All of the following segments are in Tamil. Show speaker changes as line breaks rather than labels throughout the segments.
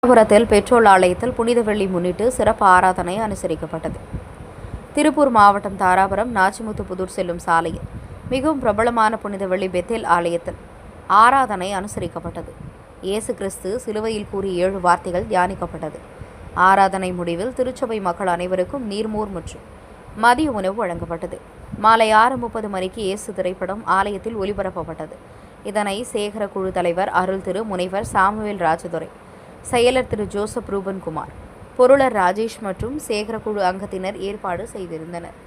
தாராபுரத்தில் பெட்ரோல் ஆலயத்தில் புனித வெள்ளி முன்னிட்டு சிறப்பு ஆராதனை அனுசரிக்கப்பட்டது. திருப்பூர் மாவட்டம் தாராபுரம் நாச்சிமுத்துப்புதூர் செல்லும் சாலையில் மிகவும் பிரபலமான புனித வெள்ளி பெத்தேல் ஆலயத்தில் ஆராதனை அனுசரிக்கப்பட்டது. இயேசு கிறிஸ்து சிலுவையில் கூறிய 7 வார்த்தைகள் தியானிக்கப்பட்டது. ஆராதனை முடிவில் திருச்சபை மக்கள் அனைவருக்கும் நீர்மோர் மற்றும் மதிய உணவு வழங்கப்பட்டது. மாலை 6:30 மணிக்கு இயேசு திரைப்படம் ஆலயத்தில் ஒளிபரப்பப்பட்டது. இதனை சேகர குழு தலைவர் அருள் திரு முனைவர் சாமுவேல் ராஜதுரை, செயலர் திரு ஜோசப் ரூபன்குமார், பொருளர் ராஜேஷ் மற்றும் சேகரக்குழு அங்கத்தினர் ஏற்பாடு செய்திருந்தனர்.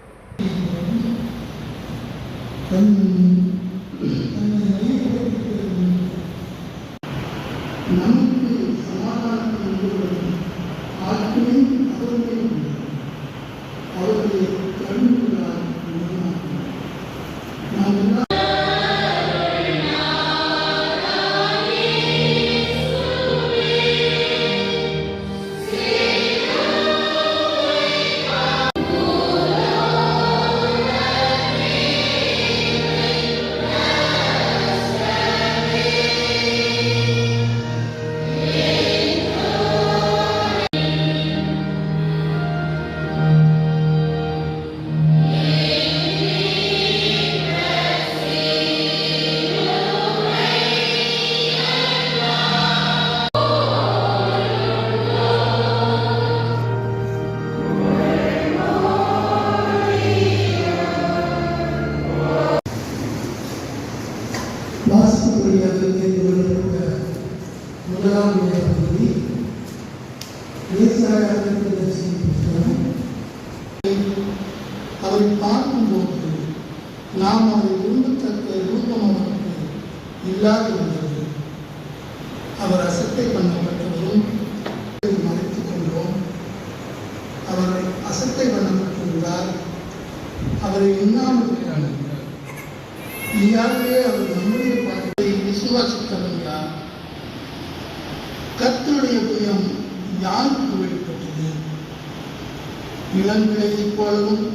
முதலாம் பகுதி அவரை பார்க்கும்போது நாம் அதை விரும்பத்தக்க ரூபம் அவருக்கு இல்லாது இருந்தது. அவர் அசட்டை பண்ணப்பட்டவரும் மறைத்துக் கொண்டோம். அவர் அசட்டை பண்ணப்பட்டிருந்தார். அவரை எண்ணாமல் இருக்கிறார். இயாகவே அவர் நம்முடைய பாடத்தை விசுவாசித்தவர் யார்? கர்த்தருடைய புயம் யாருக்கு வெளிப்பட்டது? இளம்பிள்ளையைப் போலவும்